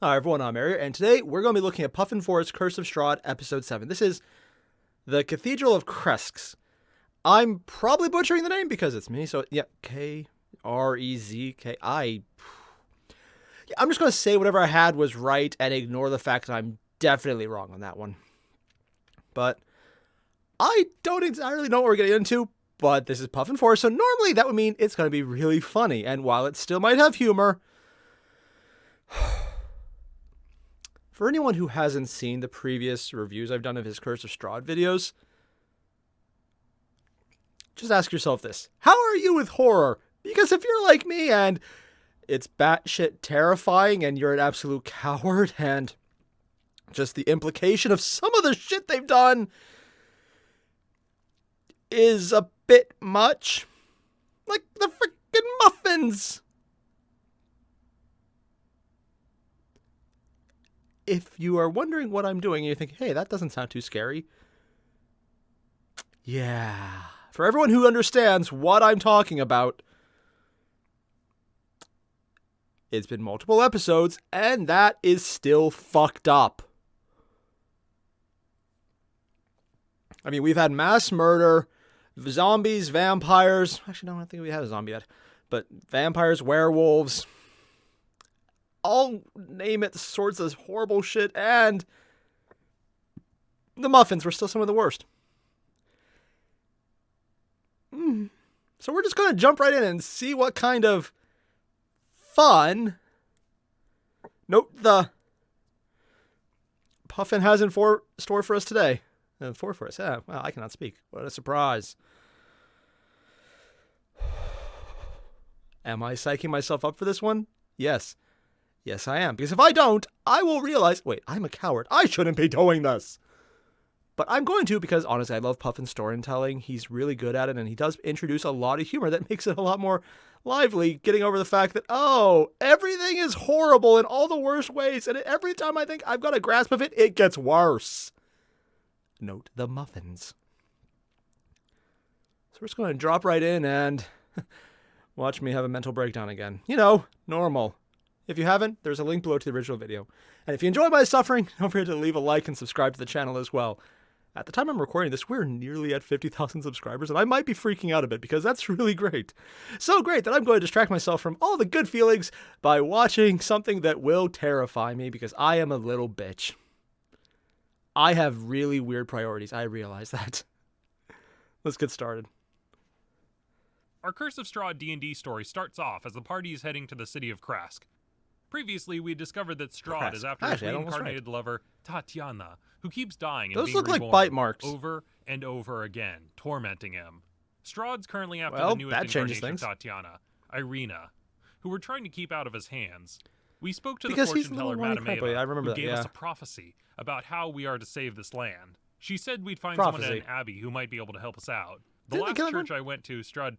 Hi everyone, I'm Airier, and today we're going to be looking at Puffin Forest's Curse of Strahd, Episode 7. This is the Cathedral of Krezk. I'm probably butchering the name because it's me, so yeah, K-R-E-Z-K. I'm just going to say whatever I had was right and ignore the fact that I'm definitely wrong on that one. But I don't entirely know what we're getting into, but this is Puffin Forest, so normally that would mean it's going to be really funny, and while it still might have humor... For anyone who hasn't seen the previous reviews I've done of his Curse of Strahd videos, just ask yourself this. How are you with horror? Because if you're like me and it's batshit terrifying and you're an absolute coward and just the implication of some of the shit they've done is a bit much. Like the freaking muffins. If you are wondering what I'm doing and you think, hey, that doesn't sound too scary. Yeah. For everyone who understands what I'm talking about, it's been multiple episodes, and that is still fucked up. I mean, we've had mass murder, zombies, vampires. Actually, no, I don't think we had a zombie yet. But vampires, werewolves... I'll name it sorts of horrible shit, and the muffins were still some of the worst. So we're just going to jump right in and see what kind of fun the Puffin has in store for us today. For us, yeah. Well, I cannot speak. What a surprise. Am I psyching myself up for this one? Yes. Yes, I am. Because if I don't, I will realize, wait, I'm a coward. I shouldn't be doing this. But I'm going to because, honestly, I love Puffin's storytelling. He's really good at it, and he does introduce a lot of humor that makes it a lot more lively, getting over the fact that, oh, everything is horrible in all the worst ways, and every time I think I've got a grasp of it, it gets worse. Note the muffins. So we're just going to drop right in and watch me have a mental breakdown again. You know, normal. If you haven't, there's a link below to the original video. And if you enjoy my suffering, don't forget to leave a like and subscribe to the channel as well. At the time I'm recording this, we're nearly at 50,000 subscribers, and I might be freaking out a bit because that's really great. So great that I'm going to distract myself from all the good feelings by watching something that will terrify me because I am a little bitch. I have really weird priorities. I realize that. Let's get started. Our Curse of Strahd D&D story starts off as the party is heading to the city of Krezk. Previously, we discovered that Strahd is after his reincarnated lover, Tatiana, who keeps dying and Those being look reborn like bite marks. over and over again, tormenting him. Strahd's currently after the newest incarnation of Tatiana, Airier, who we're trying to keep out of his hands. We spoke to the fortune teller, Madame Ava, who gave us a prophecy about how we are to save this land. She said we'd find someone at an abbey who might be able to help us out. The last church I went to, Strahd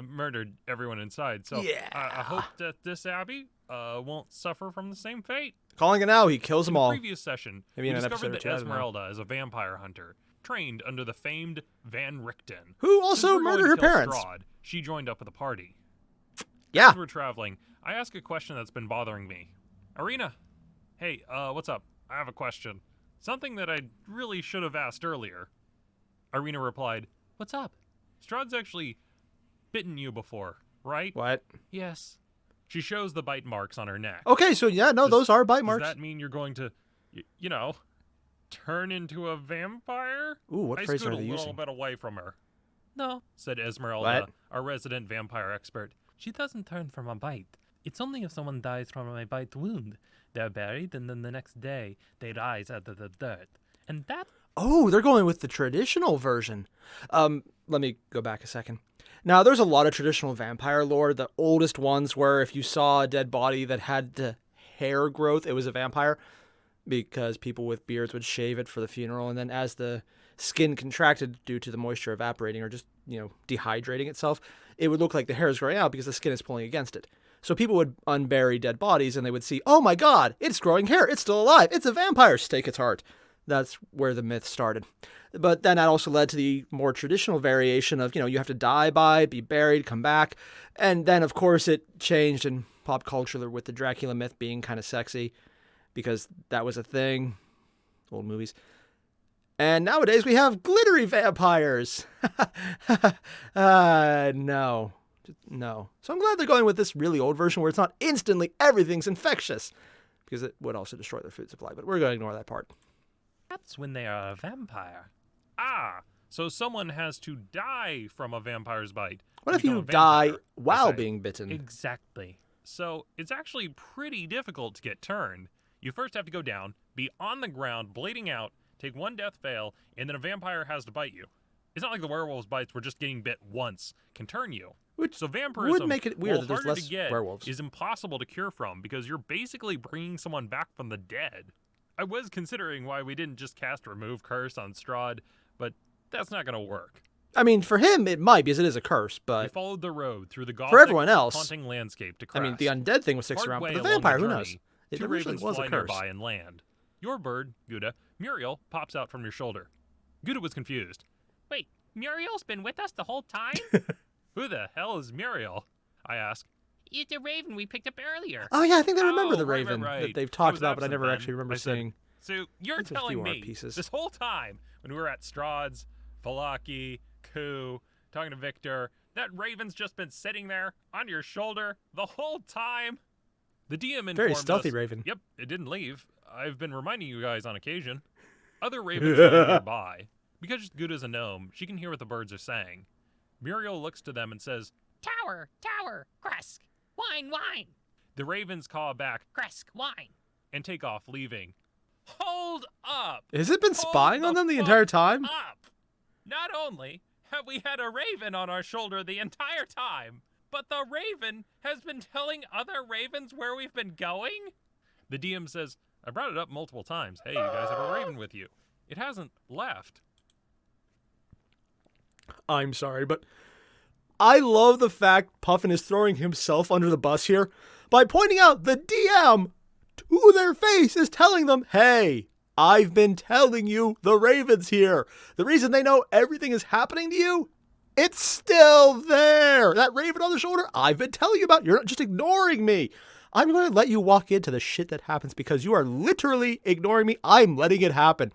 murdered everyone inside, so I hope that this abbey won't suffer from the same fate. Calling it now, he kills them all. In the previous session, we discovered that Esmeralda is a vampire hunter, trained under the famed Van Richten, who also murdered her parents. Strahd, she joined up with the party. Yeah. As we're traveling, I ask a question that's been bothering me. Arena, hey, what's up? I have a question. Something that I really should have asked earlier. Arena replied, what's up? Strahd's actually bitten you before, right? What? Yes. She shows the bite marks on her neck. Okay, so yeah, no, those are bite marks. Does that mean you're going to, you know, turn into a vampire? Ooh, what phrase are they using? I scoot a little bit away from her. No, said Esmeralda, our resident vampire expert. She doesn't turn from a bite. It's only if someone dies from a bite wound. They're buried, and then the next day, they rise out of the dirt. And that... Oh, they're going with the traditional version. Let me go back a second. Now, there's a lot of traditional vampire lore. The oldest ones were if you saw a dead body that had the hair growth, it was a vampire because people with beards would shave it for the funeral. And then as the skin contracted due to the moisture evaporating or just, dehydrating itself, it would look like the hair is growing out because the skin is pulling against it. So people would unbury dead bodies and they would see, oh my God, it's growing hair. It's still alive. It's a vampire. Stake its heart. That's where the myth started. But then that also led to the more traditional variation of, you have to die by, be buried, come back. And then, of course, it changed in pop culture with the Dracula myth being kind of sexy. because that was a thing. Old movies. And nowadays we have glittery vampires. No. No. So I'm glad they're going with this really old version where it's not instantly everything's infectious, because it would also destroy their food supply, but we're going to ignore that part. That's when they are a vampire. Ah, so someone has to die from a vampire's bite. What if you die while being bitten? Exactly. So it's actually pretty difficult to get turned. You first have to go down, be on the ground, bleeding out, take one death fail, and then a vampire has to bite you. It's not like the werewolf's bites where just getting bit once can turn you. So vampirism would make it weird that there's less to get werewolves. Is impossible to cure from because you're basically bringing someone back from the dead. I was considering why we didn't just cast Remove Curse on Strahd, but that's not going to work. I mean, for him it might because it is a curse, but we followed the road through the Gothic, for everyone else, haunting landscape to Krezk. I mean, the undead thing was sticks around, but the vampire, who knows? It two originally ravens was a fly curse. nearby and land. Your bird, Gouda, Muriel, pops out from your shoulder. Gouda was confused. Wait, Muriel's been with us the whole time? Who the hell is Muriel? I ask. It's a raven we picked up earlier. Oh yeah, I think I remember the right, raven right. that they've talked about, but I never actually remember seeing. So you're telling me this whole time when we were at Strahd's, Falaki, Ku, talking to Victor, that raven's just been sitting there on your shoulder the whole time? The DM informed Very stealthy us, raven. Yep, it didn't leave. I've been reminding you guys on occasion. Other ravens are nearby. Because Gouda's a gnome, she can hear what the birds are saying. Muriel looks to them and says, Tower, Krezk, wine. The ravens call back, Krezk, wine. and take off, leaving. Hold up! Has it been spying on them the entire time? Up! Not only have we had a raven on our shoulder the entire time, but the raven has been telling other ravens where we've been going? The DM says, I brought it up multiple times. Hey, you guys have a raven with you. It hasn't left. I'm sorry, but I love the fact Puffin is throwing himself under the bus here by pointing out the DM to their face is telling them, hey, I've been telling you the raven's here. The reason they know everything is happening to you, it's still there. That raven on the shoulder, I've been telling you about. You're not just ignoring me. I'm going to let you walk into the shit that happens because you are literally ignoring me. I'm letting it happen.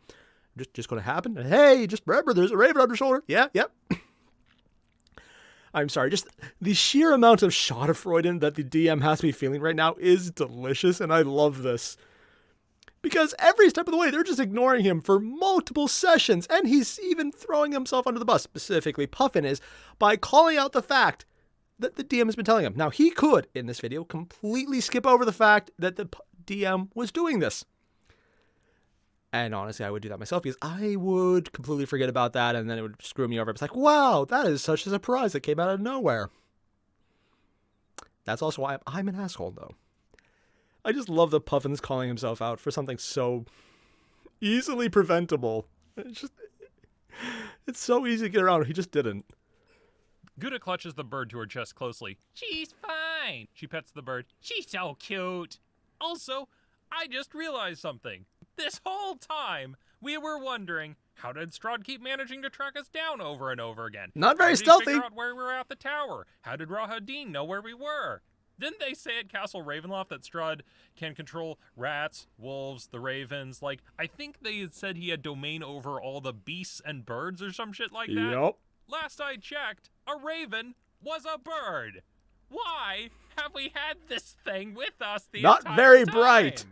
Just going to happen. And hey, just remember, there's a raven on your shoulder. Yeah, yep. I'm sorry. Just the sheer amount of Schadenfreude that the DM has to be feeling right now is delicious, and I love this. Because every step of the way, they're just ignoring him for multiple sessions, and he's even throwing himself under the bus, specifically Puffin is, by calling out the fact that the DM has been telling him. Now, he could, in this video, completely skip over the fact that the DM was doing this. And honestly, I would do that myself because I would completely forget about that and then it would screw me over. It's like, wow, that is such a surprise that came out of nowhere. That's also why I'm an asshole, though. I just love that Puffin's calling himself out for something so easily preventable. It's so easy to get around. He just didn't. Gouda clutches the bird to her chest closely. She's fine. She pets the bird. She's so cute. Also, I just realized something. This whole time, we were wondering, how did Strahd keep managing to track us down over and over again? Not very How did he stealthy. figure out where we were at the tower? How did Rahadin know where we were? Didn't they say at Castle Ravenloft that Strahd can control rats, wolves, the ravens? Like, I think they had said he had domain over all the beasts and birds or some shit like that. Yep. Last I checked, a raven was a bird. Why have we had this thing with us the entire time? Not very bright.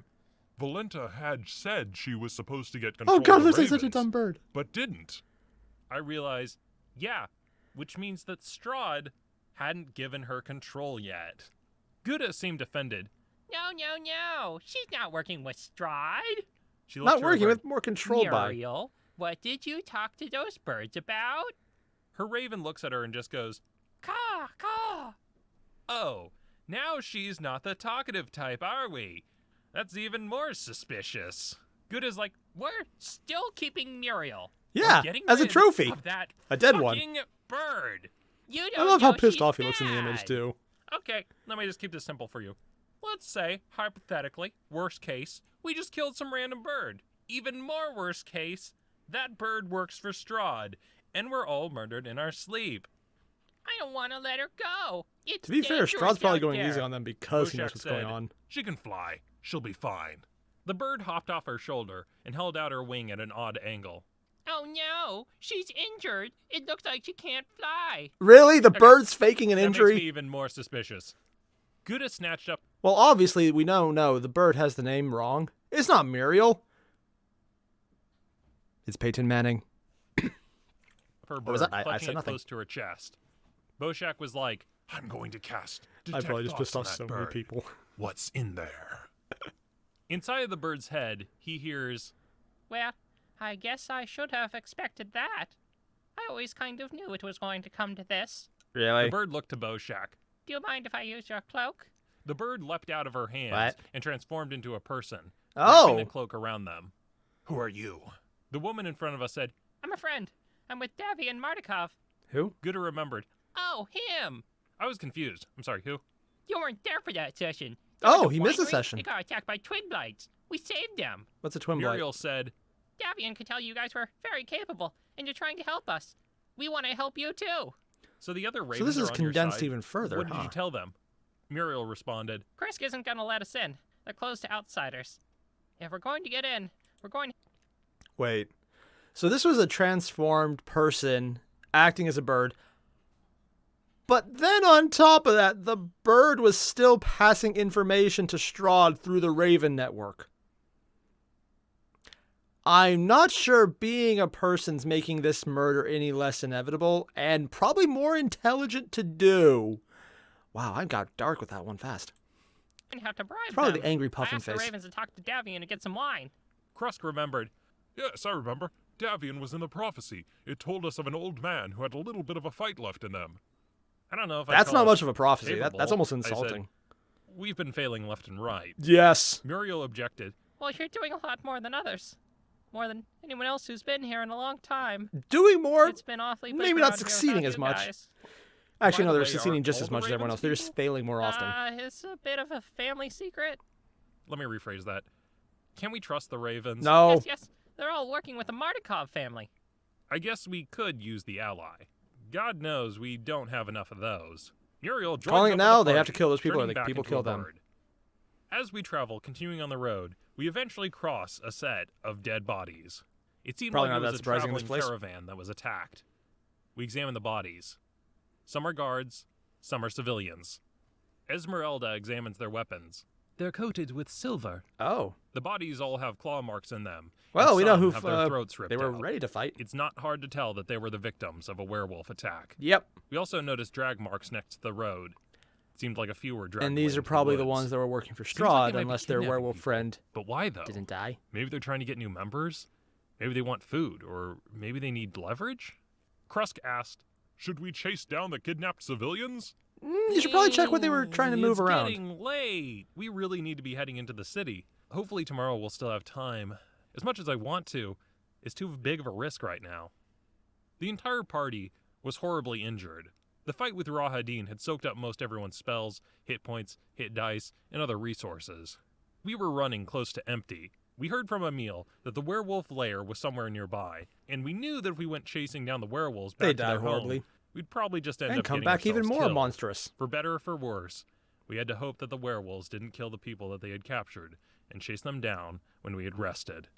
Valenta had said she was supposed to get control Oh god, of looks the like such a ravens, dumb bird. but didn't. I realized, yeah, which means that Strahd hadn't given her control yet. Gouda seemed offended. No. She's not working with Strahd. She looked Not to her working bird. with more control by. Muriel, what did you talk to those birds about? Her raven looks at her and just goes, Caw. oh, now she's not the talkative type, are we? That's even more suspicious. Gouda's like, We're still keeping Muriel. Yeah, we're getting as a rid trophy. of that A dead one. fucking bird. You I don't love how know pissed she's off he looks in the image, bad. too. Okay, let me just keep this simple for you. Let's say, hypothetically, worst case, we just killed some random bird. Even more worst case, that bird works for Strahd, and we're all murdered in our sleep. I don't want to let her go. It's To be fair, dangerous Strahd's probably out going there. easy on them because he knows Boshak what's going said, on. She can fly. She'll be fine. The bird hopped off her shoulder and held out her wing at an odd angle. Oh no, she's injured. It looks like she can't fly. Really? The bird's faking an injury? That makes me even more suspicious. Gouda snatched up... Well, obviously, we know the bird has the name wrong. It's not Muriel. It's Peyton Manning. Her bird, clutching it close to her chest. Boshak was like, I'm going to cast I probably just pissed off so many people. What's in there? Inside of the bird's head, he hears, Well, I guess I should have expected that. I always kind of knew it was going to come to this. Really? The bird looked to Boshak. Do you mind if I use your cloak? The bird leapt out of her hands and transformed into a person, wrapping the cloak around them. Who are you? The woman in front of us said, I'm a friend. I'm with Davian Mardukov. Who? Gouda remembered. Oh, him. I was confused. I'm sorry, who? You weren't there for that session. Oh, he missed a session. They got attacked by twin blights. We saved them. What's a twin blight? Muriel said, Davian could tell you guys were very capable, and you're trying to help us. We want to help you too. So the other ravens So this is are on your condensed side. even further, What did you tell them? Muriel responded, Krezk isn't going to let us in. They're closed to outsiders. If we're going to get in, we're going to... Wait. So this was a transformed person acting as a bird. But then on top of that, the bird was still passing information to Strahd through the Raven network. I'm not sure being a person's making this murder any less inevitable and probably more intelligent to do. Wow, I got dark with that one fast. have to bribe Probably them. the angry puffin I asked face. the ravens to talk to Davian to get some wine. Krezk remembered. Yes, I remember. Davian was in the prophecy. It told us of an old man who had a little bit of a fight left in them. I don't know if That's not much of a prophecy. capable. That's almost I said, insulting. We've been failing left and right. Yes. Muriel objected. Well, you're doing a lot more than others. More than anyone else who's been here in a long time. Doing more. It's been awfully big Maybe around not here succeeding without as you much. guys. Actually, By no, the they're way, succeeding are just all as the much as everyone Ravens else. They're just people? failing more often. It's a bit of a family secret. Let me rephrase that. Can we trust the ravens? No. Yes, they're all working with the Mardukov family. I guess we could use the ally. God knows we don't have enough of those. Muriel joins Calling up it with now, the they have party, to kill those people or turning the back people into kill a them. bird. As we travel, continuing on the road, we eventually cross a set of dead bodies. It seemed Probably like it not was that a surprising in traveling this place. caravan that was attacked. We examine the bodies. Some are guards, some are civilians. Esmeralda examines their weapons. They're coated with silver. Oh. The bodies all have claw marks in them. Well, and we know some who have their throats ripped they were out. ready to fight. It's not hard to tell that they were the victims of a werewolf attack. Yep. We also noticed drag marks next to the road. It seemed like a few were dragged And away these are into probably the woods. ones that were working for Seems like they Strahd, might be unless their kidnapping werewolf people. friend But why, though? didn't die. Maybe they're trying to get new members? Maybe they want food, or maybe they need leverage? Krezk asked, Should we chase down the kidnapped civilians? You should probably check what they were trying to move around. It's getting late. We really need to be heading into the city. Hopefully tomorrow we'll still have time. As much as I want to, it's too big of a risk right now. The entire party was horribly injured. The fight with Rahadin had soaked up most everyone's spells, hit points, hit dice, and other resources. We were running close to empty. We heard from Emil that the werewolf lair was somewhere nearby, and we knew that if we went chasing down the werewolves back They to die their horribly. home, we'd probably just end And up come getting back even ourselves more killed. monstrous. For better or for worse, we had to hope that the werewolves didn't kill the people that they had captured and chase them down when we had rested.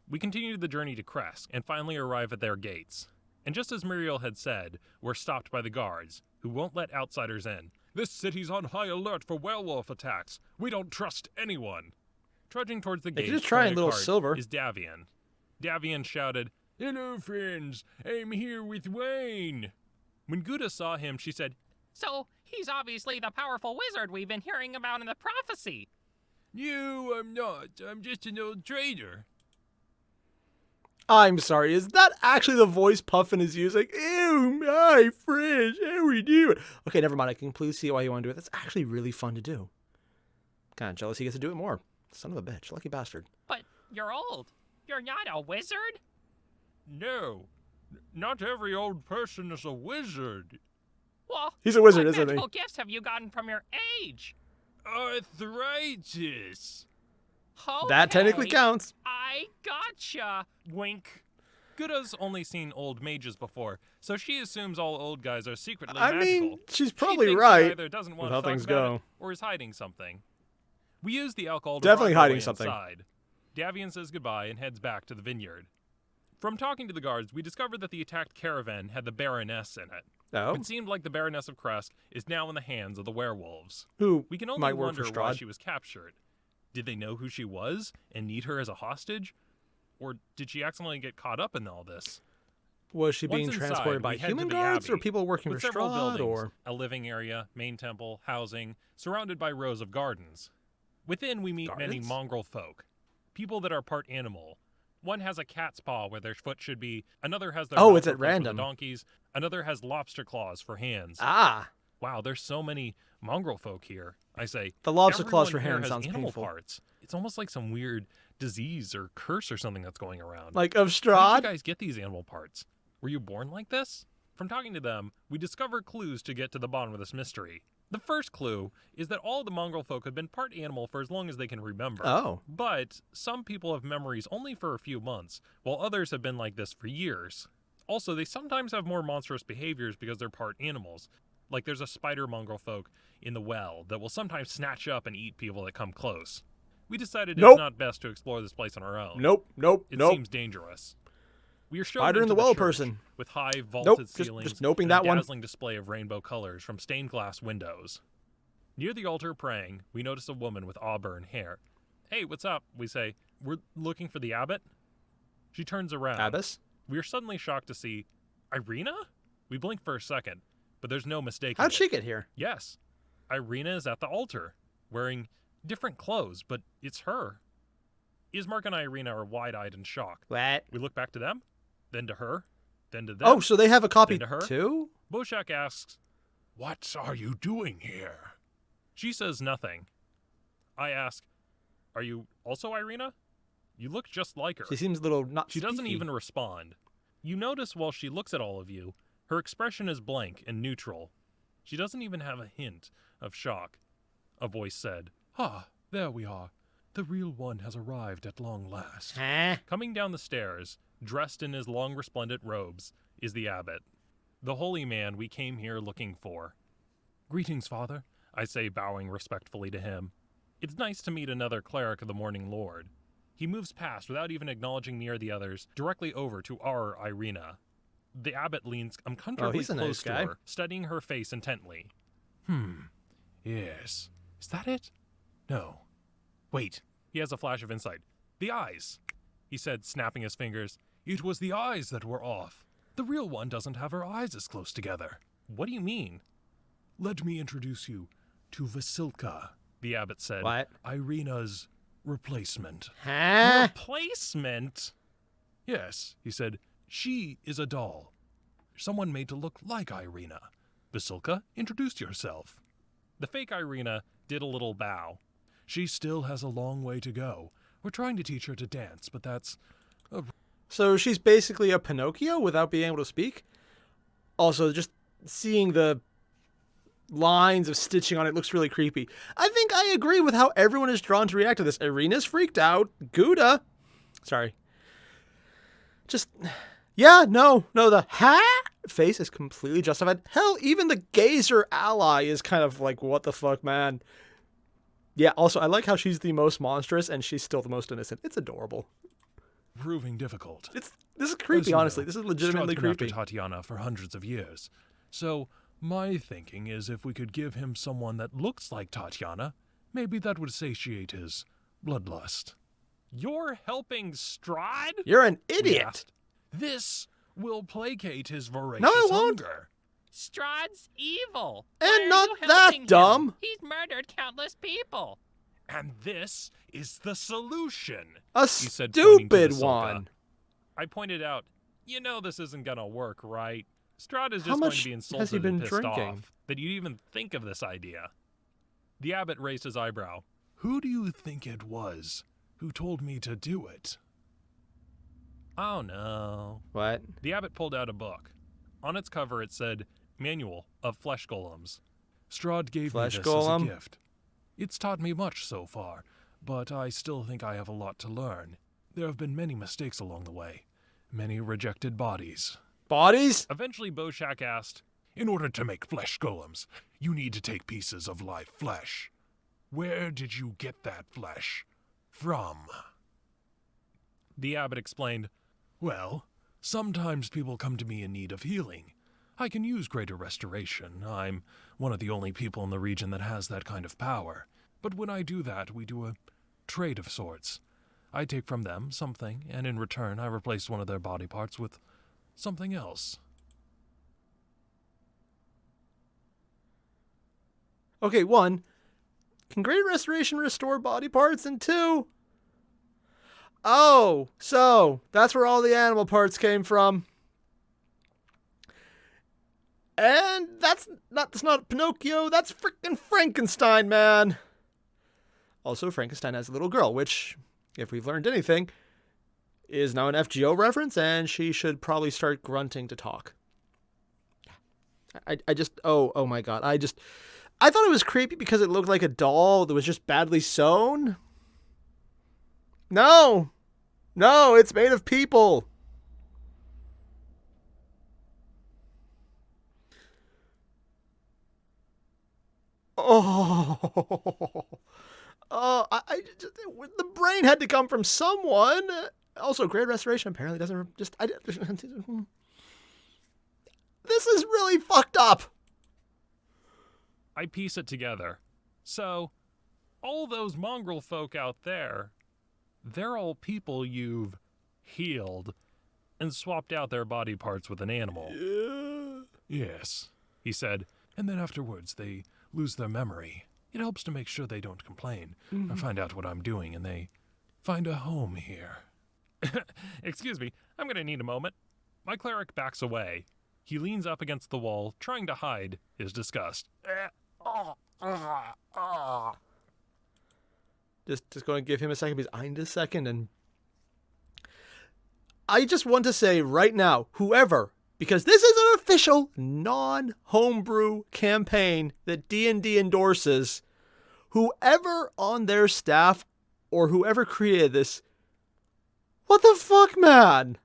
We continued the journey to Krezk and finally arrive at their gates. And just as Muriel had said, we're stopped by the guards, who won't let outsiders in. This city's on high alert for werewolf attacks. We don't trust anyone. Trudging towards the They gate could just try pulling and a little cart, silver. is Davian. Davian shouted, Hello, friends. I'm here with wine. When Gouda saw him, she said, So, he's obviously the powerful wizard we've been hearing about in the prophecy. No, I'm not. I'm just an old trader. I'm sorry, is that actually the voice Puffin is using? Ew, my friends, how we do it? Okay, never mind. I can completely see why you want to do it. That's actually really fun to do. Kind of jealous he gets to do it more. Son of a bitch. Lucky bastard. But you're old. You're not a wizard? No, not every old person is a wizard. Well, He's a wizard, what isn't he? magical gifts have you gotten from your age? Arthritis. That technically Okay, counts. I gotcha. wink. Gouda's only seen old mages before, so she assumes all old guys are secretly I magical. mean, she's She probably thinks he right. either doesn't want with how to talk things about go. it or is hiding something. We use the alcohol to definitely hiding something. Inside. Davian says goodbye and heads back to the vineyard. From talking to the guards, we discovered that the attacked caravan had the Baroness in it. Oh. It seemed like the Baroness of Krezk is now in the hands of the werewolves. Who we can only might work wonder for why Strahd. she was captured. Did they know who she was and need her as a hostage? Or did she accidentally get caught up in all this? Was she being transported by human guards or people working for Strahd? Or a living area, main temple, housing, surrounded by rows of gardens. Within, we meet many mongrel folk, people that are part animal. One has a cat's paw where their foot should be. Another has their it's at random. For the donkeys. Another has lobster claws for hands. Ah. Wow, there's so many mongrel folk here. I say the lobster claws for hands sounds painful. Parts. It's almost like some weird disease or curse or something that's going around. Like of Strahd? How did you guys get these animal parts? Were you born like this? From talking to them, we discover clues to get to the bottom of this mystery. The first clue is that all the mongrel folk have been part animal for as long as they can remember. Oh. But some people have memories only for a few months, while others have been like this for years. Also, they sometimes have more monstrous behaviors because they're part animals. Like there's a spider mongrel folk in the well that will sometimes snatch up and eat people that come close. We decided it's not best to explore this place on our own. It seems dangerous. We are shown Spider in the well person with high vaulted ceilings just noping and that a one. dazzling display of rainbow colors from stained glass windows. Near the altar praying, we notice a woman with auburn hair. Hey, what's up? We say, we're looking for the abbot. She turns around. Abbess? We are suddenly shocked to see Irina? We blink for a second, but there's no mistaking How'd she get here? Yes. Irina is at the altar, wearing different clothes, but it's her. Ismark and Irina are wide-eyed in shock. What? We look back to them, then to her, then to them. Oh, so they have a copy to her. Too? Boshak asks, "What are you doing here?" She says nothing. I ask, "Are you also Irina? You look just like her." She seems a little not She doesn't speaky. even respond. You notice while she looks at all of you, her expression is blank and neutral. She doesn't even have a hint of shock. A voice said, "Ah, there we are. The real one has arrived at long last." Huh? Coming down the stairs, dressed in his long resplendent robes, is the abbot, the holy man we came here looking for. "Greetings, Father," I say, bowing respectfully to him. It's nice to meet another cleric of the Morning Lord. He moves past without even acknowledging me or the others, directly over to our Irina. The abbot leans uncomfortably close to her, studying her face intently. Yes. Is that it? No. Wait. He has a flash of insight. The eyes, he said, snapping his fingers. It was the eyes that were off. The real one doesn't have her eyes as close together. What do you mean? Let me introduce you to Vasilka, the abbot said. What? Irina's replacement. Huh? Replacement? Yes, he said. She is a doll. Someone made to look like Irina. Vasilka, introduce yourself. The fake Irina did a little bow. She still has a long way to go. We're trying to teach her to dance, but that's... So she's basically a Pinocchio without being able to speak? Also, just seeing the lines of stitching on it looks really creepy. I think I agree with how everyone is drawn to react to this. Irina's freaked out. Gouda. Sorry. Just... Yeah, no, the face is completely justified. Hell, even the gazer ally is kind of like, what the fuck, man? Yeah, also, I like how she's the most monstrous and she's still the most innocent. It's adorable. Proving difficult. This is creepy, honestly. This is legitimately Strahd's been creepy. after Tatiana for hundreds of years. So, my thinking is if we could give him someone that looks like Tatiana, maybe that would satiate his bloodlust. You're helping Strahd? You're an idiot. This will placate his voracious No, it won't. hunger. Strahd's evil. And Why are not you that helping him? dumb. He's murdered countless people. And this is the solution. A he said, pointing to stupid Vasilka. one. I pointed out, you know this isn't gonna work, right? Strahd is How just going much to be has insulted he been and pissed drinking? off that you'd even think of this idea. The abbot raised his eyebrow. Who do you think it was who told me to do it? Oh no. What? The abbot pulled out a book. On its cover it said, Manual of Flesh Golems. Strahd gave me Flesh this golem? as a gift. It's taught me much so far, but I still think I have a lot to learn. There have been many mistakes along the way, many rejected bodies. Bodies? Eventually Boshak asked, In order to make flesh golems, you need to take pieces of live flesh. Where did you get that flesh from? The abbot explained, Well, sometimes people come to me in need of healing. I can use greater restoration. I'm one of the only people in the region that has that kind of power. But when I do that, we do a trade of sorts. I take from them something, and in return I replace one of their body parts with something else. Okay, 1, can great restoration restore body parts? And 2, oh, so that's where all the animal parts came from. And that's not Pinocchio, that's frickin' Frankenstein, man. Also, Frankenstein has a little girl, which, if we've learned anything, is now an FGO reference, and she should probably start grunting to talk. I just, oh my god, I thought it was creepy because it looked like a doll that was just badly sewn. No, it's made of people. The brain had to come from someone. Also, great restoration apparently doesn't just. This is really fucked up. I piece it together. So, all those mongrel folk out there, they're all people you've healed and swapped out their body parts with an animal. Yes, he said, and then afterwards they lose their memory. It helps to make sure they don't complain or find out what I'm doing, and they find a home here. Excuse me, I'm going to need a moment. My cleric backs away. He leans up against the wall, trying to hide his disgust. Just going to give him a second, because I need a second, and I just want to say right now, whoever, because this is an official non-homebrew campaign that D&D endorses, whoever on their staff or whoever created this, what the fuck, man?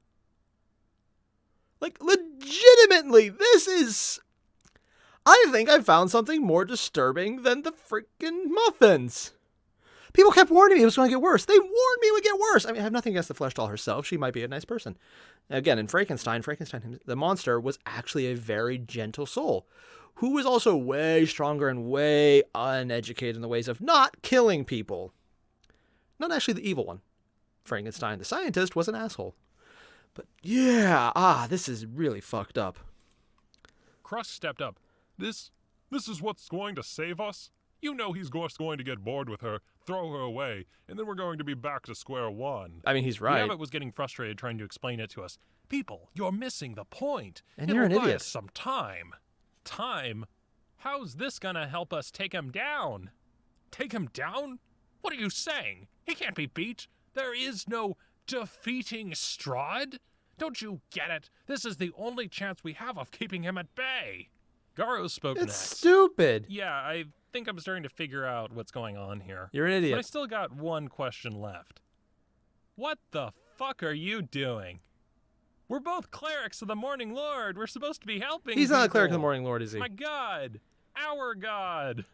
Like, legitimately, this is... I think I found something more disturbing than the freaking muffins. People kept warning me it was going to get worse. They warned me it would get worse. I mean, I have nothing against the flesh doll herself. She might be a nice person. Again, in Frankenstein, the monster, was actually a very gentle soul, who was also way stronger and way uneducated in the ways of not killing people. Not actually the evil one. Frankenstein, the scientist, was an asshole. But yeah, this is really fucked up. Crust stepped up. This is what's going to save us? You know he's just going to get bored with her, throw her away, and then we're going to be back to square one. I mean, he's right. The abbot was getting frustrated trying to explain it to us. People, you're missing the point. And you're an idiot. Buy us some time. Time? How's this gonna help us take him down? Take him down? What are you saying? He can't be beat. There is no defeating Strahd. Don't you get it? This is the only chance we have of keeping him at bay. Garo spoke next. It's stupid. Yeah, I think I'm starting to figure out what's going on here. You're an idiot. But I still got one question left. What the fuck are you doing? We're both clerics of the Morning Lord. We're supposed to be helping He's people. not a cleric of the Morning Lord, is he? My God. Our God.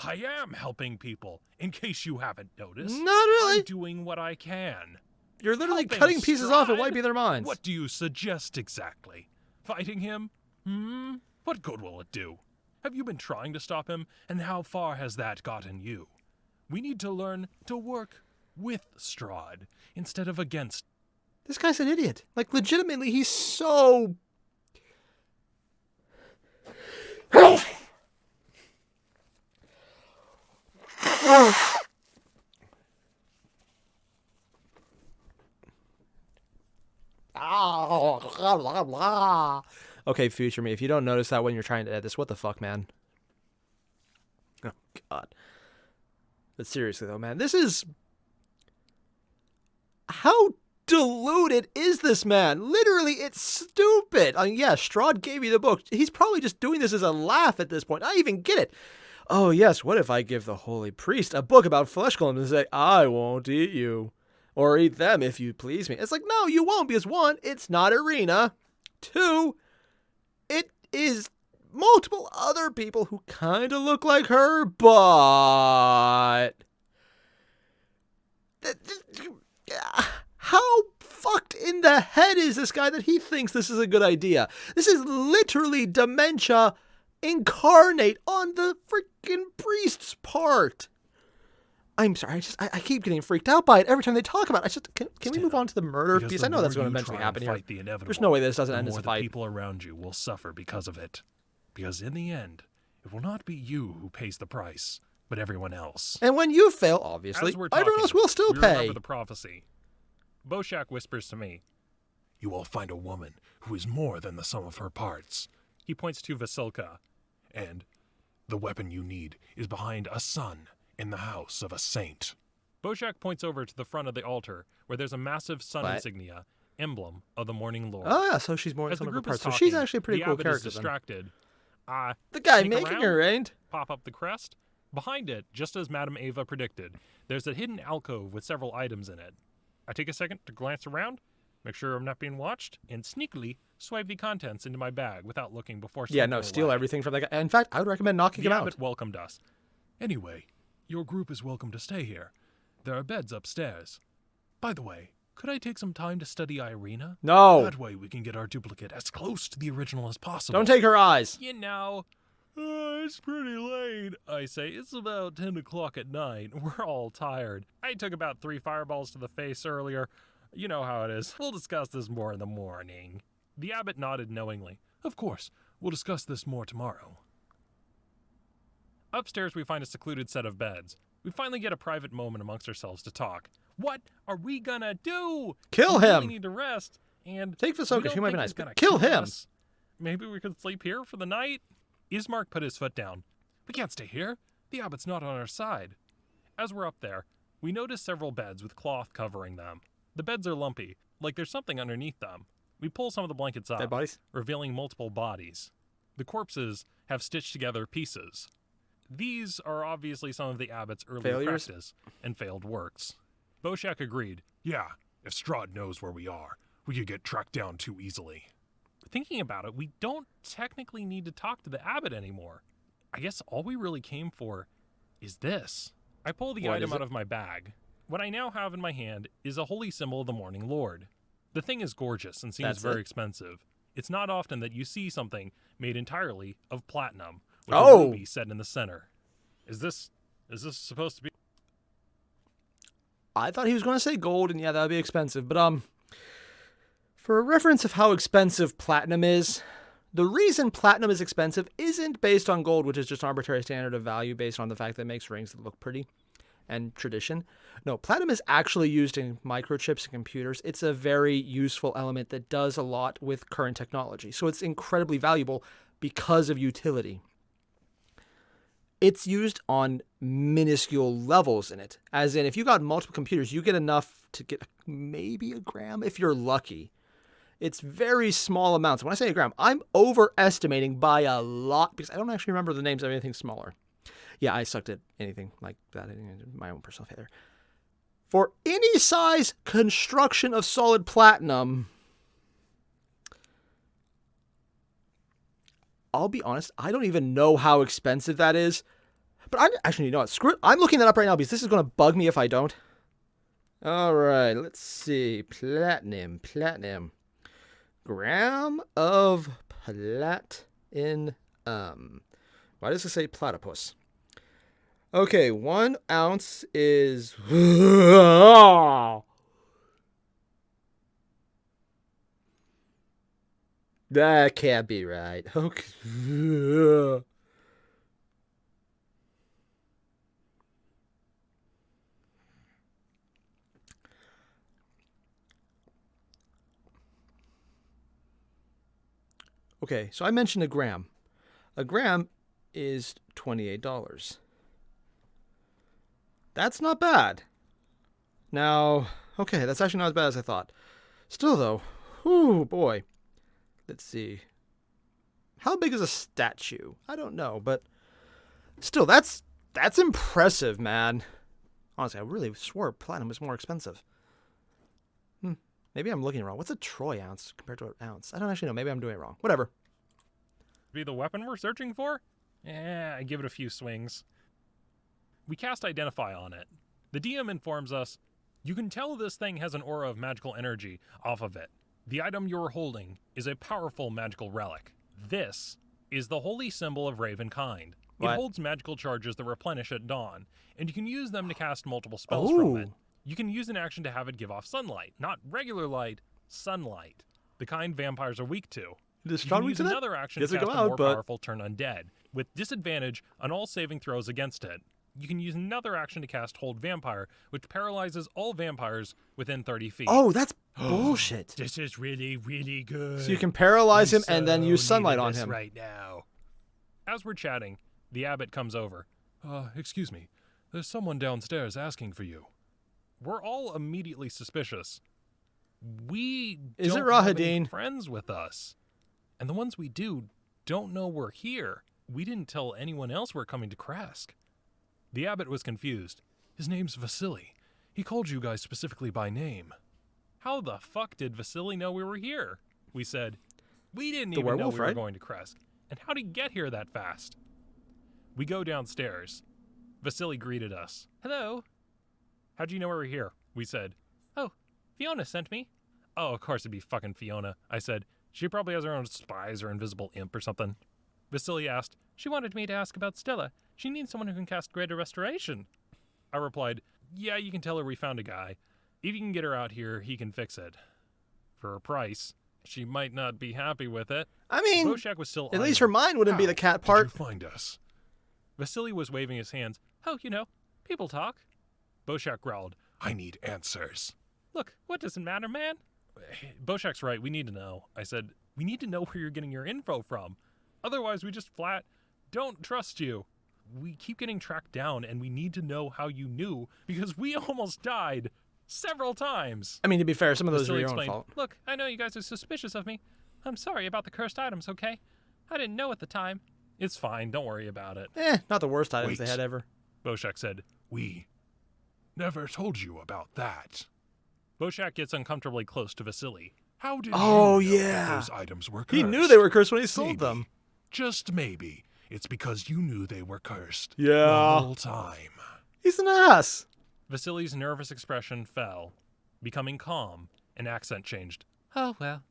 I am helping people, in case you haven't noticed. Not really. I'm doing what I can. You're literally Helping cutting pieces off and Strahd? wiping their minds. What do you suggest exactly? Fighting him? What good will it do? Have you been trying to stop him, and how far has that gotten you? We need to learn to work with Strahd instead of against. This guy's an idiot. Like, legitimately, he's so... Okay, future me, if you don't notice that when you're trying to edit this, what the fuck, man? Oh, God. But seriously, though, man, this is... How deluded is this man? Literally, it's stupid. I mean, yeah, Strahd gave you the book. He's probably just doing this as a laugh at this point. I even get it. Oh, yes, what if I give the holy priest a book about flesh golems and say, I won't eat you. Or eat them if you please me. It's like, no, you won't, because 1, it's not Arena. 2, it is multiple other people who kind of look like her, but... How fucked in the head is this guy that he thinks this is a good idea? This is literally dementia incarnate on the freaking priest's part. I'm sorry, I keep getting freaked out by it every time they talk about it. Can we move on to the murder piece? I know that's going to eventually happen here. There's no way this doesn't end as a fight. The people around you will suffer because of it. Because in the end, it will not be you who pays the price, but everyone else. And when you fail, obviously, everyone else will still pay. Remember the prophecy. Boshak whispers to me, "You will find a woman who is more than the sum of her parts." He points to Vasilka. "And the weapon you need is behind a sun in the house of a saint." Boshak points over to the front of the altar, where there's a massive sun insignia, emblem of the Morning Lord. Oh yeah, so she's more than some of her parts. So she's actually a pretty cool character. The Abbot is distracted. The guy making her, ain't? Pop up the crest. Behind it, just as Madame Ava predicted, there's a hidden alcove with several items in it. I take a second to glance around, make sure I'm not being watched, and sneakily swipe the contents into my bag without looking before steal everything from that guy. In fact, I would recommend knocking him out. The Abbot welcomed us. "Anyway, your group is welcome to stay here. There are beds upstairs. By the way, could I take some time to study Airier? No. That way we can get our duplicate as close to the original as possible." Don't take her eyes. You know, it's pretty late, I say. It's about 10 o'clock at night. We're all tired. I took about 3 fireballs to the face earlier. You know how it is. We'll discuss this more in the morning. The Abbot nodded knowingly. "Of course. We'll discuss this more tomorrow." Upstairs, we find a secluded set of beds. We finally get a private moment amongst ourselves to talk. What are we gonna do? Kill him! We really need to rest. And take Vasilka. She might be nice, but kill him! Maybe we could sleep here for the night? Ismark put his foot down. "We can't stay here. The Abbot's not on our side." As we're up there, we notice several beds with cloth covering them. The beds are lumpy, like there's something underneath them. We pull some of the blankets up, dead bodies, revealing multiple bodies. The corpses have stitched together pieces. These are obviously some of the Abbot's early practice and failed works. Boshak agreed. "Yeah, if Strahd knows where we are, we could get tracked down too easily." Thinking about it, we don't technically need to talk to the Abbot anymore. I guess all we really came for is this. I pull the item out of my bag. What I now have in my hand is a holy symbol of the Morning Lord. The thing is gorgeous and seems very expensive. It's not often that you see something made entirely of platinum with a ruby set in the center. Is this supposed to be? I thought he was going to say gold, and yeah, that would be expensive. But for a reference of how expensive platinum is, the reason platinum is expensive isn't based on gold, which is just an arbitrary standard of value based on the fact that it makes rings that look pretty and tradition. No, platinum is actually used in microchips and computers. It's a very useful element that does a lot with current technology. So it's incredibly valuable because of utility. It's used on minuscule levels in it. As in, if you got multiple computers, you get enough to get maybe a gram if you're lucky. It's very small amounts. When I say a gram, I'm overestimating by a lot because I don't actually remember the names of anything smaller. Yeah, I sucked at anything like that. My own personal failure. For any size construction of solid platinum, I'll be honest, I don't even know how expensive that is. But actually, you know what? Screw it. I'm looking that up right now because this is going to bug me if I don't. All right, let's see. Platinum. Gram of platinum. Why does it say platypus? Okay, 1 ounce is... That can't be right. Okay. Okay, so I mentioned a gram. A gram is $28. That's not bad. Now, okay, that's actually not as bad as I thought. Still, though, whoo, boy. Let's see. How big is a statue? I don't know, but still, that's impressive, man. Honestly, I really swore platinum was more expensive. Maybe I'm looking wrong. What's a troy ounce compared to an ounce? I don't actually know. Maybe I'm doing it wrong. Whatever. Be the weapon we're searching for? I give it a few swings. We cast Identify on it. The DM informs us, you can tell this thing has an aura of magical energy off of it. The item you're holding is a powerful magical relic. This is the holy symbol of Ravenkind. It holds magical charges that replenish at dawn, and you can use them to cast multiple spells from it. You can use an action to have it give off sunlight. Not regular light, sunlight. The kind vampires are weak to. You can use another action to cast a more powerful Turn Undead, with disadvantage on all saving throws against it. You can use another action to cast Hold Vampire, which paralyzes all vampires within 30 feet. Oh, that's bullshit. This is really, really good. So you can paralyze him and then use sunlight on him. Right now. As we're chatting, the abbot comes over. Excuse me. There's someone downstairs asking for you. We're all immediately suspicious. We Is it don't have any Rahadin? Friends with us. And the ones we do don't know we're here. We didn't tell anyone else we're coming to Krezk. The abbot was confused. His name's Vasily. He called you guys specifically by name. How the fuck did Vasily know we were here? We said, we didn't even know we were going to Krezk. And how'd he get here that fast? We go downstairs. Vasily greeted us. Hello. How'd you know we were here? We said. Oh, Fiona sent me. Oh, of course it'd be fucking Fiona. I said, she probably has her own spies or invisible imp or something. Vasily asked, she wanted me to ask about Stella. She needs someone who can cast Greater Restoration. I replied, yeah, you can tell her we found a guy. If you can get her out here, he can fix it. For a price. She might not be happy with it. I mean, Boshak was still at least her mind wouldn't be the cat part. Did you find us? Vasily was waving his hands. Oh, people talk. Boshak growled, I need answers. Look, what does it matter, man? Boshak's right, we need to know. I said, we need to know where you're getting your info from. Otherwise, we just flat don't trust you. We keep getting tracked down, and we need to know how you knew, because we almost died several times. I mean, to be fair, some of those are your own fault. Look, I know you guys are suspicious of me. I'm sorry about the cursed items, okay? I didn't know at the time. It's fine, don't worry about it. Not the worst items they had ever. Boshak said, we never told you about that. Boshak gets uncomfortably close to Vasily. How did you know that those items were cursed? He knew they were cursed when he sold them. Just maybe. It's because you knew they were cursed. Yeah. The whole time. He's an ass. Vasily's nervous expression fell, becoming calm, and accent changed. Oh, well,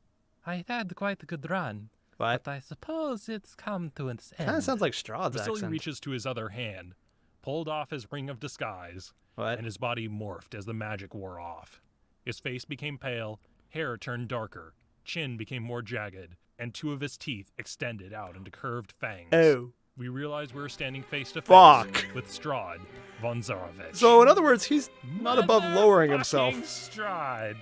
I had quite a good run. What? But I suppose it's come to an end. Kind of sounds like Strahd's Vasily accent. reaches to his other hand, pulled off his ring of disguise, and his body morphed as the magic wore off. His face became pale, hair turned darker, chin became more jagged, and two of his teeth extended out into curved fangs. Oh. We realized we were standing face to face with Strahd von Zarovich. So, in other words, he's not above lowering himself. Strahd.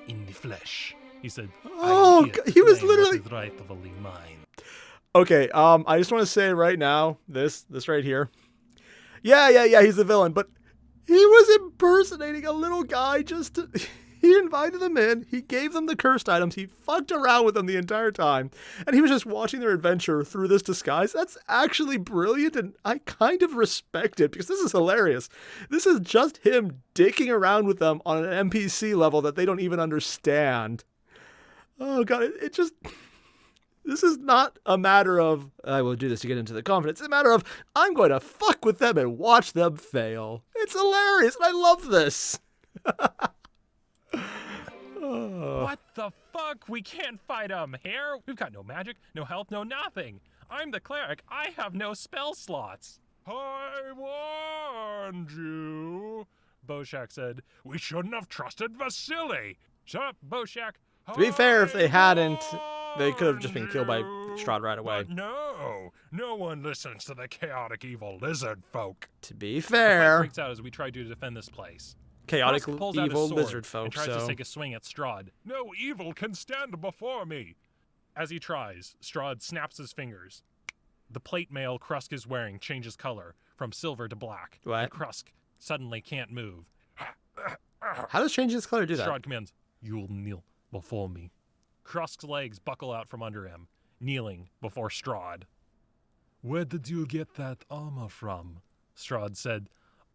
In the flesh, he said. Oh, he was literally rightfully mine. Okay, I just want to say right now, this right here. Yeah, he's the villain, but he was impersonating a little guy just to... He invited them in, he gave them the cursed items, he fucked around with them the entire time, and he was just watching their adventure through this disguise. That's actually brilliant, and I kind of respect it, because this is hilarious. This is just him dicking around with them on an NPC level that they don't even understand. Oh god, it just... This is not a matter of, I will do this to get into the confidence. It's a matter of, I'm going to fuck with them and watch them fail. It's hilarious, and I love this. What the fuck? We can't fight him here. We've got no magic, no health, no nothing. I'm the cleric. I have no spell slots. I warned you, Boshak said. We shouldn't have trusted Vasily. Shut up, Boshak. To be fair, if they hadn't, they could have just been killed by Strahd right away. But no one listens to the chaotic evil lizard folk. To be fair, the fight breaks out as we try to defend this place. Chaotic evil lizard folk. And tries to take a swing at Strahd. No evil can stand before me. As he tries, Strahd snaps his fingers. The plate mail Krezk is wearing changes color from silver to black. What? And Krezk suddenly can't move. How does changing his color do that? Strahd commands, "You'll kneel before me." Krezk's legs buckle out from under him, kneeling before Strahd. Where did you get that armor from? Strahd said.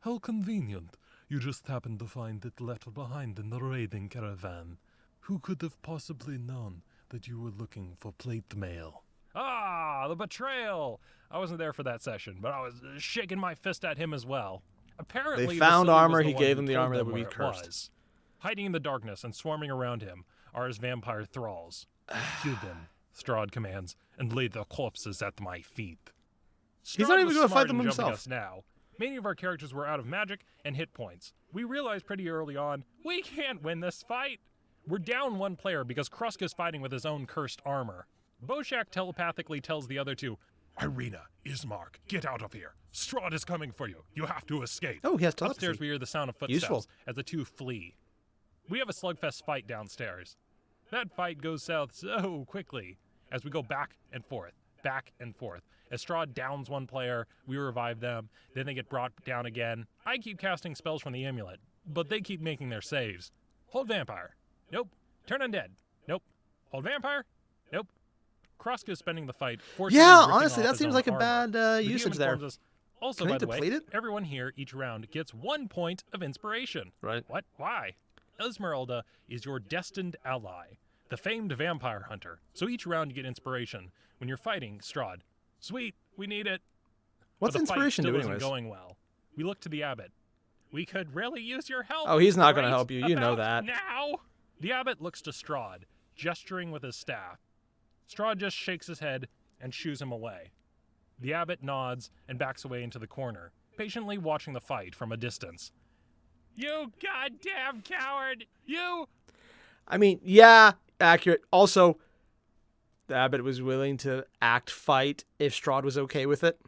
How convenient. You just happened to find it left behind in the raiding caravan. Who could have possibly known that you were looking for plate mail? Ah, the betrayal. I wasn't there for that session, but I was shaking my fist at him as well. Apparently, they found armor. He gave them the armor that would be cursed. Hiding in the darkness and swarming around him are his vampire thralls. Kill them, Strahd commands, and lay their corpses at my feet. He's not even going to fight them himself. Us now. Many of our characters were out of magic and hit points. We realized pretty early on, we can't win this fight. We're down one player because Krezk is fighting with his own cursed armor. Boshak telepathically tells the other two, Irina, Ismark, get out of here. Strahd is coming for you. You have to escape. Oh, he has telepathy. Upstairs, we hear the sound of footsteps as the two flee. We have a slugfest fight downstairs. That fight goes south so quickly as we go back and forth. As Strahd downs one player, we revive them, then they get brought down again. I keep casting spells from the amulet, but they keep making their saves. Hold vampire. Nope. Turn undead. Nope. Hold vampire. Nope. Krezk is spending the fight. Yeah, honestly, that seems like a bad usage there. Also, by the way, everyone here each round gets 1 point of inspiration. Right. What? Why? Esmeralda is your destined ally, the famed vampire hunter. So each round you get inspiration when you're fighting Strahd. Sweet, we need it. What's inspiration doing? Isn't going well. We look to the Abbot. We could really use your help. Oh, he's not going to help you. You know that. Now, the Abbot looks to Strahd, gesturing with his staff. Strahd just shakes his head and shoos him away. The Abbot nods and backs away into the corner, patiently watching the fight from a distance. You goddamn coward! You! I mean, yeah, accurate. Also, the Abbot was willing to fight if Strahd was okay with it.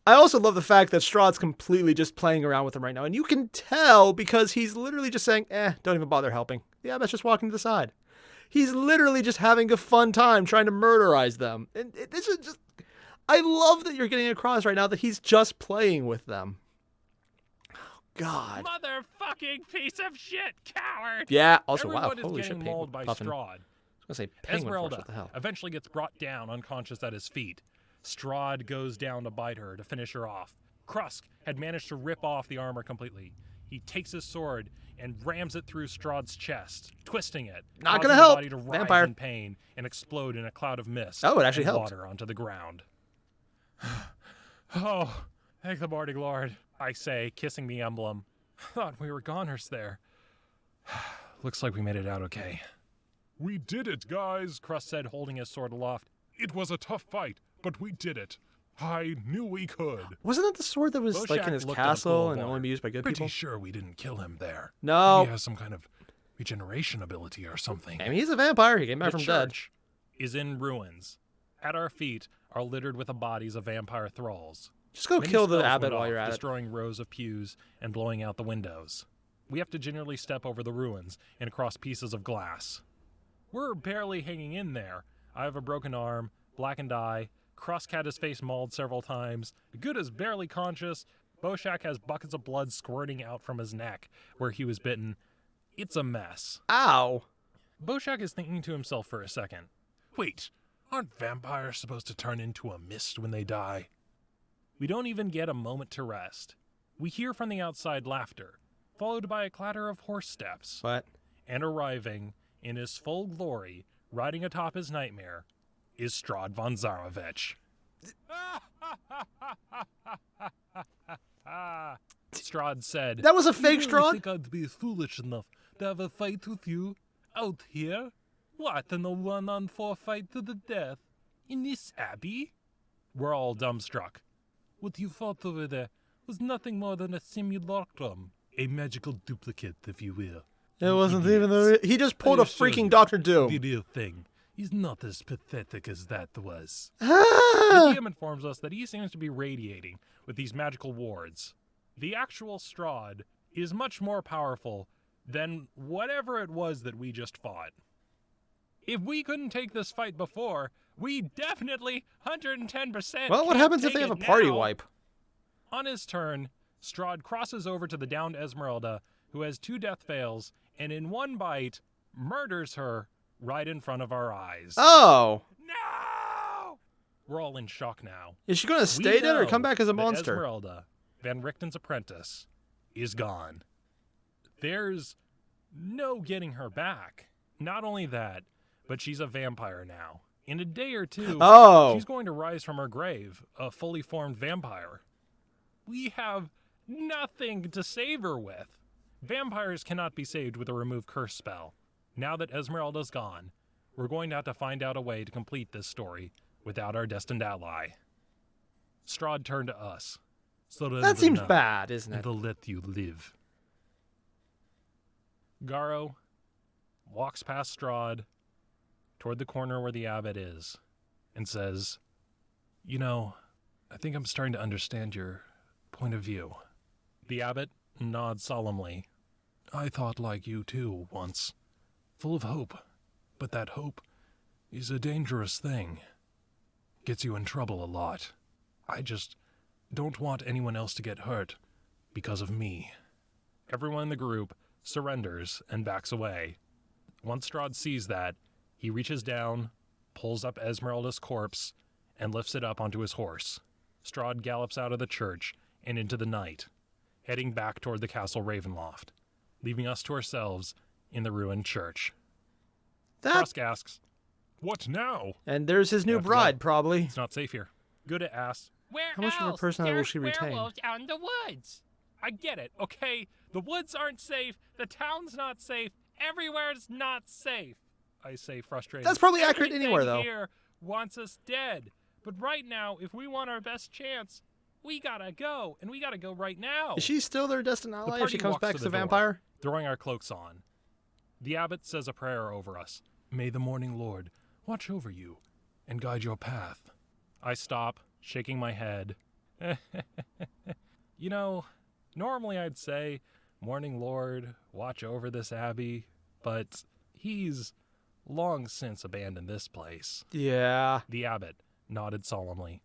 I also love the fact that Strahd's completely just playing around with him right now. And you can tell because he's literally just saying, don't even bother helping. The Abbot's just walking to the side. He's literally just having a fun time trying to murderize them. And this is just... I love that you're getting across right now that he's just playing with them. Oh, God. Motherfucking piece of shit, coward! Yeah, also, Everyone wow, holy shit, mauled by Puffin. Strahd. I was going to say penguin force, Esmeralda what the hell? eventually gets brought down unconscious at his feet. Strahd goes down to bite her to finish her off. Krezk had managed to rip off the armor completely. He takes his sword and rams it through Strahd's chest, twisting it. Not gonna help. Body to rise Vampire. in pain and explode in a cloud of mist. Oh, it actually and helped. Water onto the ground. Oh, thank the morning Lord, I say, kissing the emblem. Thought we were goners there. Looks like we made it out okay. We did it, guys, Krezk said, holding his sword aloft. It was a tough fight, but we did it. I knew we could. Wasn't that the sword that was Boshak in his looked castle at and only be used by good Pretty people? sure we didn't kill him there. No. He has some kind of regeneration ability or something. I mean, he's a vampire. He came back from dead. The church is in ruins. At our feet are littered with the bodies of vampire thralls. Just go kill the Abbot while you're at it. Destroying rows of pews and blowing out the windows. We have to gingerly step over the ruins and across pieces of glass. We're barely hanging in there. I have a broken arm, blackened eye. Krezk had his face mauled several times. Good is barely conscious. Boshak has buckets of blood squirting out from his neck where he was bitten. It's a mess. Ow. Boshak is thinking to himself for a second. Wait, aren't vampires supposed to turn into a mist when they die? We don't even get a moment to rest. We hear from the outside laughter, followed by a clatter of horse steps. What? And arriving, in his full glory, riding atop his nightmare, is Strahd von Zarovich. Strahd said, That was a fake Strahd? I think I'd be foolish enough to have a fight with you out here? What, in a 1-on-4 fight to the death? In this abbey? We're all dumbstruck. What you fought over there was nothing more than a simulacrum. A magical duplicate, if you will. It wasn't even the... He just pulled a freaking Dr. Doom. The real thing is not as pathetic as that was. The DM informs us that he seems to be radiating with these magical wards. The actual Strahd is much more powerful than whatever it was that we just fought. If we couldn't take this fight before, we definitely 110%. Well, what happens if they have a party wipe? On his turn, Strahd crosses over to the downed Esmeralda, who has 2 death fails, and in one bite, murders her right in front of our eyes. Oh. No! We're all in shock now. Is she going to stay dead or come back as a monster? Esmeralda, Van Richten's apprentice, is gone. There's no getting her back. Not only that, but she's a vampire now, In a day or two, she's going to rise from her grave, a fully formed vampire. We have nothing to save her with. Vampires cannot be saved with a remove curse spell. Now that Esmeralda's gone, we're going to have to find out a way to complete this story without our destined ally. Strahd turned to us. That seems bad, isn't it? They'll let you live. Garo walks past Strahd toward the corner where the abbot is and says, "You know, I think I'm starting to understand your point of view." The abbot nods solemnly. "I thought like you too once, full of hope, but that hope is a dangerous thing. Gets you in trouble a lot. I just don't want anyone else to get hurt because of me." Everyone in the group surrenders and backs away. Once Strahd sees that, he reaches down, pulls up Esmeralda's corpse, and lifts it up onto his horse. Strahd gallops out of the church and into the night, heading back toward the castle Ravenloft, leaving us to ourselves in the ruined church. Krusk asks, "What now?" And there's his new bride, probably. It's not safe here. Gouda asks, "Where how much else? of her personality will she retain?" Werewolves out in the woods. I get it, okay? The woods aren't safe. The town's not safe. Everywhere's not safe. I say frustrated. That's probably accurate anywhere, though. Here wants us dead. But right now, if we want our best chance, we gotta go. And we gotta go right now. Is she still their destined ally if she comes back as a vampire? Throwing our cloaks on. The abbot says a prayer over us. "May the morning Lord watch over you and guide your path." I stop, shaking my head. You know, normally I'd say, "Morning Lord, watch over this abbey," but he's long since abandoned this place. Yeah. The abbot nodded solemnly.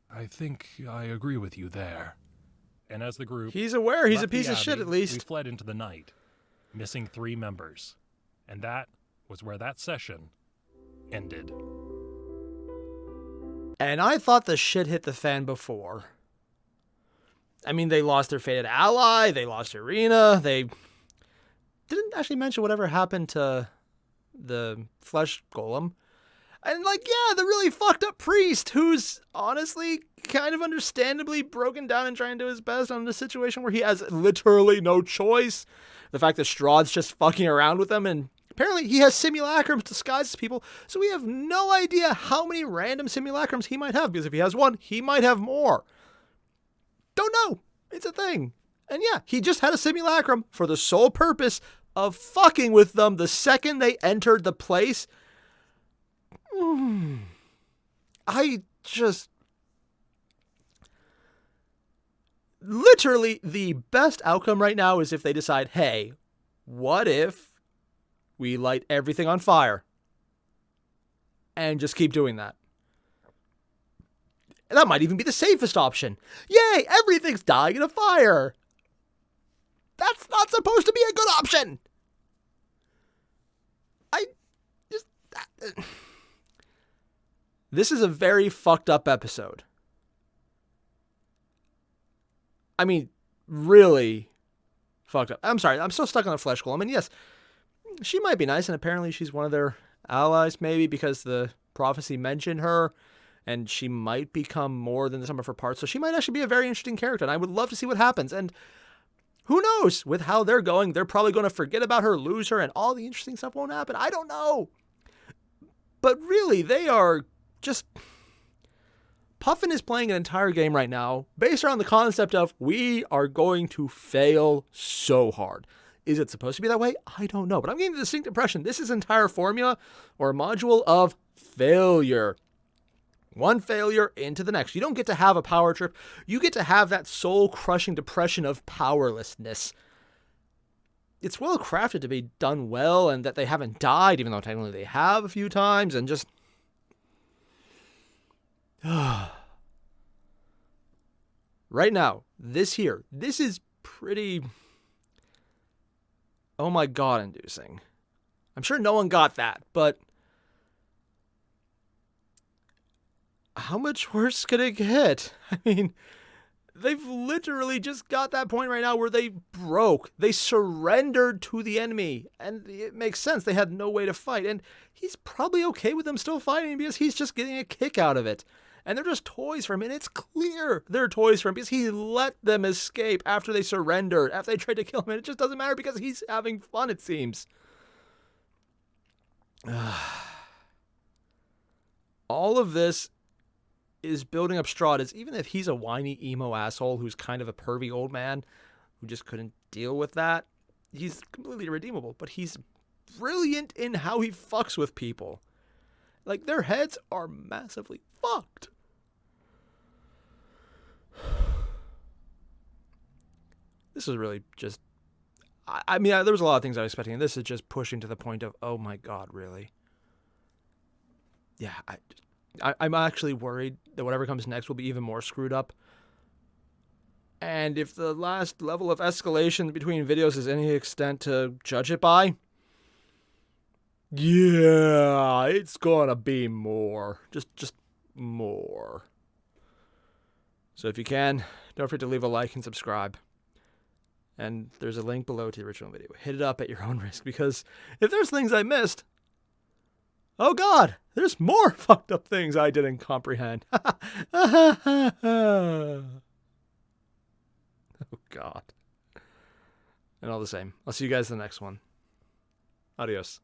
"I think I agree with you there." And as the group... He's aware he's a piece of shit, at least. We fled into the night, missing 3 members. And that was where that session ended. And I thought the shit hit the fan before. I mean, they lost their fated ally, they lost Irina, they didn't actually mention whatever happened to the flesh golem. And, like, yeah, the really fucked up priest who's honestly kind of understandably broken down and trying to do his best on a situation where he has literally no choice. The fact that Strahd's just fucking around with them, and apparently he has simulacrums disguised as people, so we have no idea how many random simulacrums he might have, because if he has one, he might have more. Don't know. It's a thing. And yeah, he just had a simulacrum for the sole purpose of fucking with them the second they entered the place. I just... Literally, the best outcome right now is if they decide, hey, what if we light everything on fire? And just keep doing that. And that might even be the safest option. Yay, everything's dying in a fire. That's not supposed to be a good option. This is a very fucked up episode. I mean, really fucked up. I'm sorry, I'm so stuck on the flesh golem. And yes, she might be nice, and apparently she's one of their allies, maybe, because the prophecy mentioned her. And she might become more than the sum of her parts. So she might actually be a very interesting character. And I would love to see what happens. And who knows? With how they're going, they're probably going to forget about her, lose her, and all the interesting stuff won't happen. I don't know. But really, they are just... Puffin is playing an entire game right now based around the concept of we are going to fail so hard. Is it supposed to be that way? I don't know. But I'm getting the distinct impression this is entire formula or module of failure. One failure into the next. You don't get to have a power trip. You get to have that soul-crushing depression of powerlessness. It's well crafted to be done well, and that they haven't died, even though technically they have a few times, and just... Right now, this is pretty... oh my god inducing. I'm sure no one got that, but... how much worse could it get? I mean, They've literally just got that point right now where they broke. They surrendered to the enemy. And it makes sense. They had no way to fight. And he's probably okay with them still fighting because he's just getting a kick out of it. And they're just toys for him. And it's clear they're toys for him because he let them escape after they surrendered, after they tried to kill him. And it just doesn't matter because he's having fun, it seems. All of this is building up Strahd, as even if he's a whiny emo asshole who's kind of a pervy old man who just couldn't deal with that, he's completely redeemable. But he's brilliant in how he fucks with people. Like, their heads are massively fucked. This is really just... I mean, there was a lot of things I was expecting, and this is just pushing to the point of, oh my god, really? Yeah, I'm actually worried that whatever comes next will be even more screwed up. And if the last level of escalation between videos is any extent to judge it by, yeah, it's gonna be more. Just more. So if you can, don't forget to leave a like and subscribe. And there's a link below to the original video. Hit it up at your own risk, because if there's things I missed, oh god, there's more fucked up things I didn't comprehend. Oh god. And all the same, I'll see you guys in the next one. Adios.